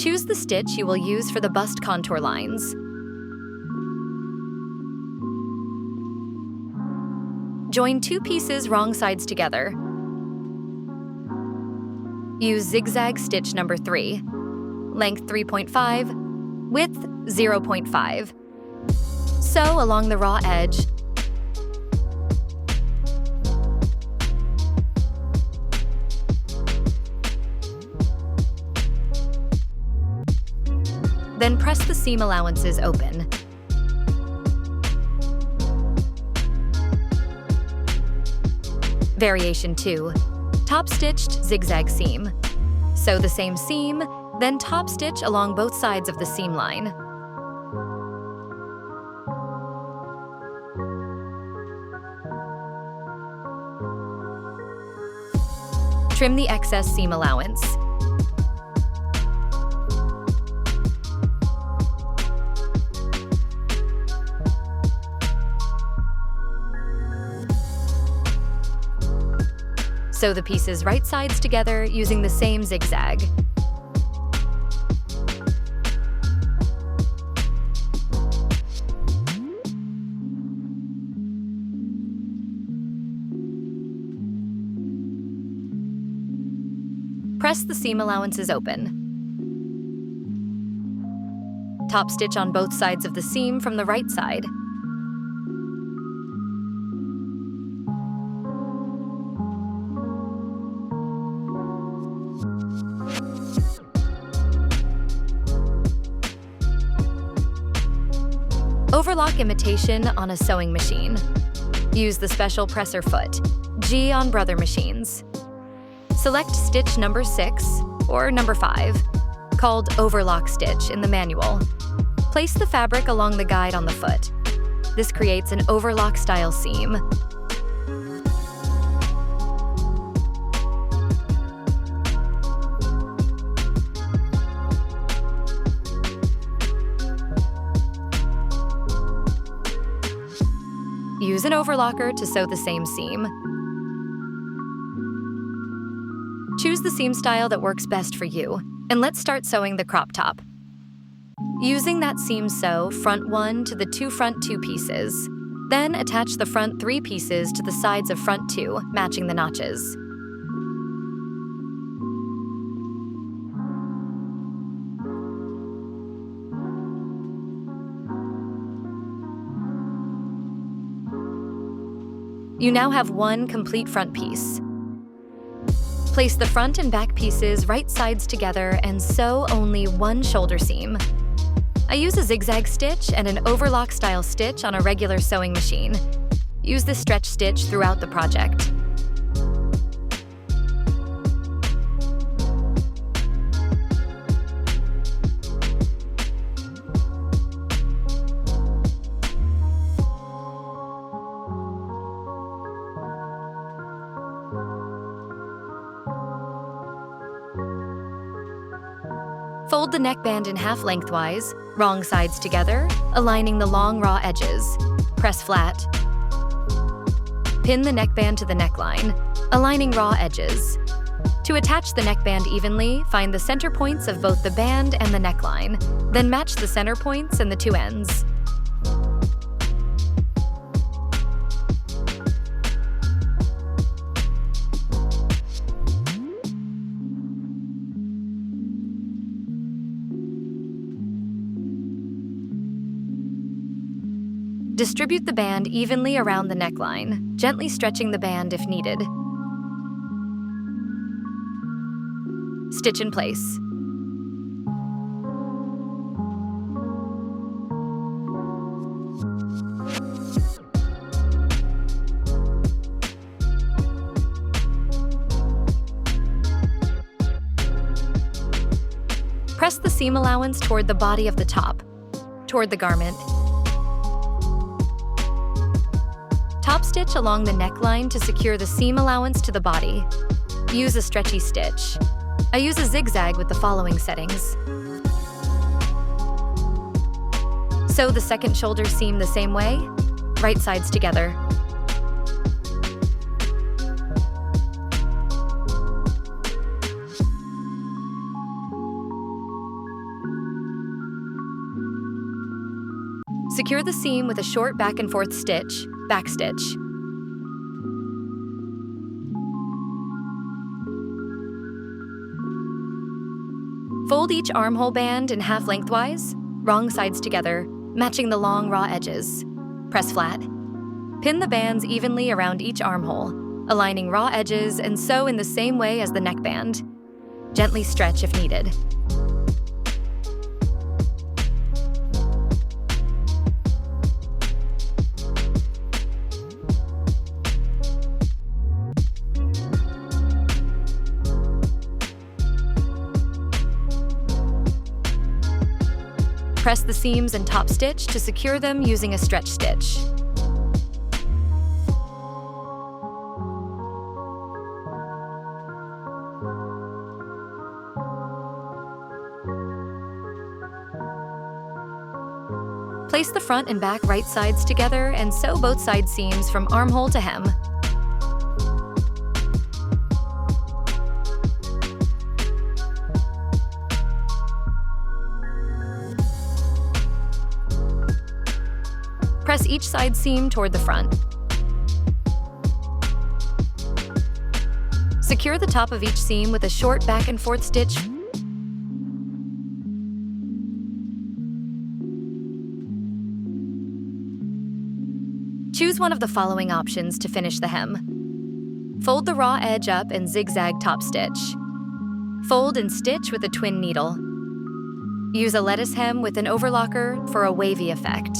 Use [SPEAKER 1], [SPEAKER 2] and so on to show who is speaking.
[SPEAKER 1] Choose the stitch you will use for the bust contour lines. Join 2 pieces wrong sides together. Use zigzag stitch number 3, length 3.5, width 0.5. Sew along the raw edge. Then press the seam allowances open. Variation 2. Top stitched zigzag seam. Sew the same seam, then top stitch along both sides of the seam line. Trim the excess seam allowance. Sew the pieces right sides together using the same zigzag. Press the seam allowances open. Top stitch on both sides of the seam from the right side. Overlock imitation on a sewing machine. Use the special presser foot, G on Brother machines. Select stitch number 6 or number 5, called overlock stitch in the manual. Place the fabric along the guide on the foot. This creates an overlock style seam. Use an overlocker to sew the same seam. Choose the seam style that works best for you, and let's start sewing the crop top. Using that seam, sew front 1 to the front 2 pieces. Then attach the front 3 pieces to the sides of front 2, matching the notches. You now have 1 complete front piece. Place the front and back pieces right sides together and sew only 1 shoulder seam. I use a zigzag stitch and an overlock style stitch on a regular sewing machine. Use this stretch stitch throughout the project. Fold the neckband in half lengthwise, wrong sides together, aligning the long raw edges. Press flat. Pin the neckband to the neckline, aligning raw edges. To attach the neckband evenly, find the center points of both the band and the neckline, then match the center points and the 2 ends. Distribute the band evenly around the neckline, gently stretching the band if needed. Stitch in place. Press the seam allowance toward the body of the top, toward the garment. Top stitch along the neckline to secure the seam allowance to the body. Use a stretchy stitch. I use a zigzag with the following settings. Sew the second shoulder seam the same way, right sides together. Secure the seam with a short back and forth stitch, backstitch. Fold each armhole band in half lengthwise, wrong sides together, matching the long raw edges. Press flat. Pin the bands evenly around each armhole, aligning raw edges and sew in the same way as the neckband. Gently stretch if needed. Press the seams and top stitch to secure them using a stretch stitch. Place the front and back right sides together and sew both side seams from armhole to hem. Press each side seam toward the front. Secure the top of each seam with a short back and forth stitch. Choose one of the following options to finish the hem. Fold the raw edge up and zigzag top stitch. Fold and stitch with a twin needle. Use a lettuce hem with an overlocker for a wavy effect.